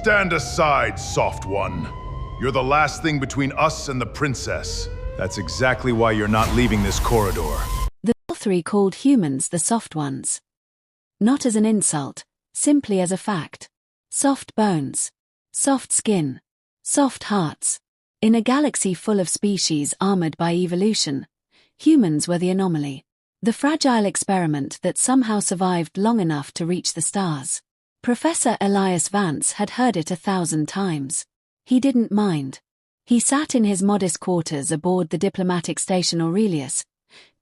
Stand aside, soft one. You're the last thing between us and the princess. That's exactly why you're not leaving this corridor. The authorize called humans the soft ones. Not as an insult, simply as a fact. Soft bones. Soft skin. Soft hearts. In a galaxy full of species armored by evolution, humans were the anomaly. The fragile experiment that somehow survived long enough to reach the stars. Professor Elias Vance had heard it 1,000 times. He didn't mind. He sat in his modest quarters aboard the diplomatic station Aurelius,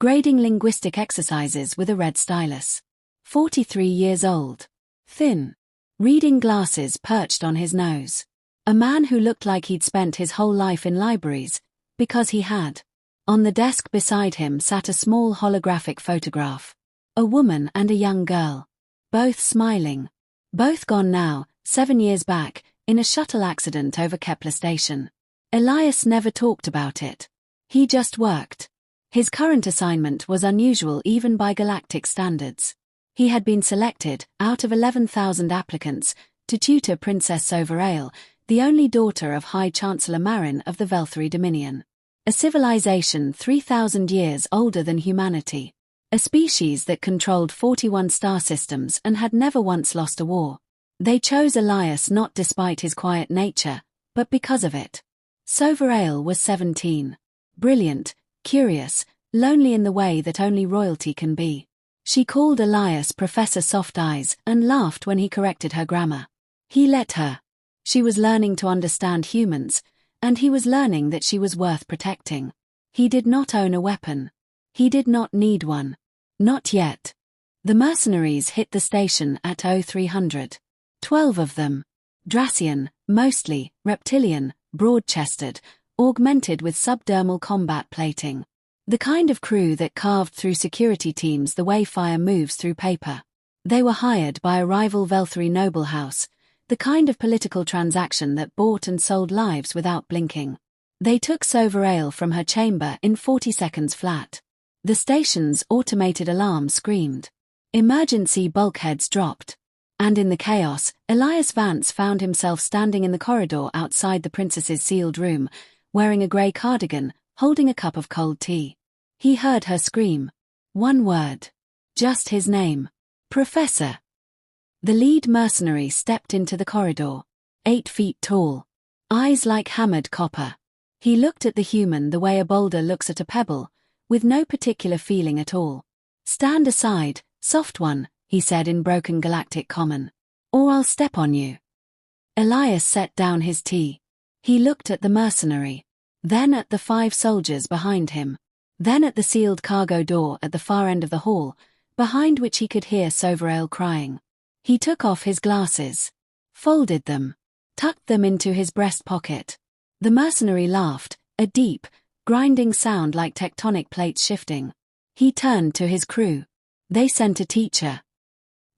grading linguistic exercises with a red stylus. 43 years old. Thin. Reading glasses perched on his nose. A man who looked like he'd spent his whole life in libraries, because he had. On the desk beside him sat a small holographic photograph. A woman and a young girl. Both smiling. Both gone now, 7 years back, in a shuttle accident over Kepler Station. Elias never talked about it. He just worked. His current assignment was unusual even by galactic standards. He had been selected, out of 11,000 applicants, to tutor Princess Soverail, the only daughter of High Chancellor Marin of the Velthari Dominion. A civilization 3,000 years older than humanity. A species that controlled 41 star systems and had never once lost a war. They chose Elias not despite his quiet nature, but because of it. Soverail was 17. Brilliant, curious, lonely in the way that only royalty can be. She called Elias Professor Soft Eyes and laughed when he corrected her grammar. He let her. She was learning to understand humans, and he was learning that she was worth protecting. He did not own a weapon. He did not need one. Not yet. The mercenaries hit the station at 0300. 12 of them. Dracian, mostly, reptilian, broad-chested, augmented with subdermal combat plating. The kind of crew that carved through security teams the way fire moves through paper. They were hired by a rival Velthari noble house, the kind of political transaction that bought and sold lives without blinking. They took Soverail from her chamber in 40 seconds flat. The station's automated alarm screamed. Emergency bulkheads dropped. And in the chaos, Elias Vance found himself standing in the corridor outside the princess's sealed room, wearing a grey cardigan, holding a cup of cold tea. He heard her scream. One word. Just his name. Professor. The lead mercenary stepped into the corridor. 8 feet tall. Eyes like hammered copper. He looked at the human the way a boulder looks at a pebble, with no particular feeling at all. Stand aside, soft one, he said in broken galactic common. Or I'll step on you. Elias set down his tea. He looked at the mercenary. Then at the 5 soldiers behind him. Then at the sealed cargo door at the far end of the hall, behind which he could hear Soverail crying. He took off his glasses. Folded them. Tucked them into his breast pocket. The mercenary laughed, a deep, grinding sound like tectonic plates shifting. He turned to his crew. They sent a teacher.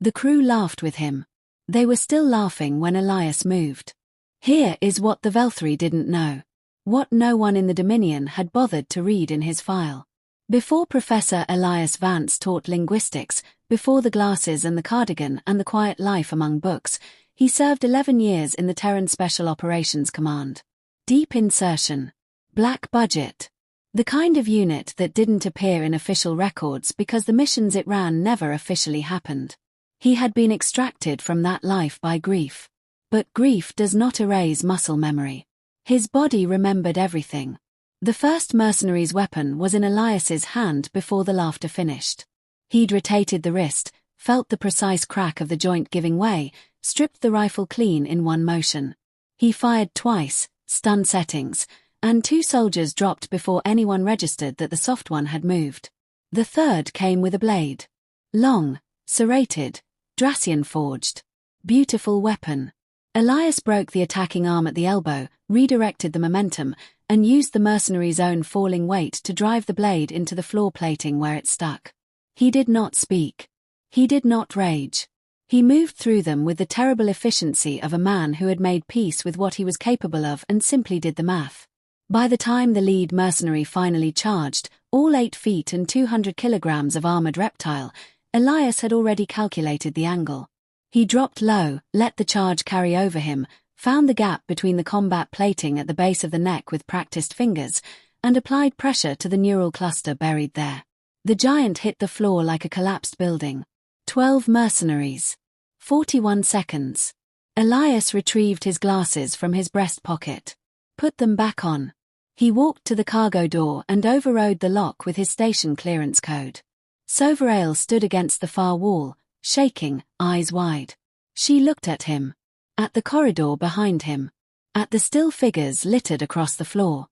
The crew laughed with him. They were still laughing when Elias moved. Here is what the Velthari didn't know. What no one in the Dominion had bothered to read in his file. Before Professor Elias Vance taught linguistics, before the glasses and the cardigan and the quiet life among books, he served 11 years in the Terran Special Operations Command. Deep insertion. Black budget. The kind of unit that didn't appear in official records because the missions it ran never officially happened. He had been extracted from that life by grief. But grief does not erase muscle memory. His body remembered everything. The first mercenary's weapon was in Elias's hand before the laughter finished. He'd rotated the wrist, felt the precise crack of the joint giving way, stripped the rifle clean in one motion. He fired twice, stun settings, and 2 soldiers dropped before anyone registered that the soft one had moved. The third came with a blade. Long, serrated, Dracian forged. Beautiful weapon. Elias broke the attacking arm at the elbow, redirected the momentum, and used the mercenary's own falling weight to drive the blade into the floor plating where it stuck. He did not speak. He did not rage. He moved through them with the terrible efficiency of a man who had made peace with what he was capable of and simply did the math. By the time the lead mercenary finally charged, all 8 feet and 200 kilograms of armored reptile, Elias had already calculated the angle. He dropped low, let the charge carry over him, found the gap between the combat plating at the base of the neck with practiced fingers, and applied pressure to the neural cluster buried there. The giant hit the floor like a collapsed building. 12 mercenaries. 41 seconds. Elias retrieved his glasses from his breast pocket. Put them back on. He walked to the cargo door and overrode the lock with his station clearance code. Soverail stood against the far wall, shaking, eyes wide. She looked at him. At the corridor behind him. At the still figures littered across the floor.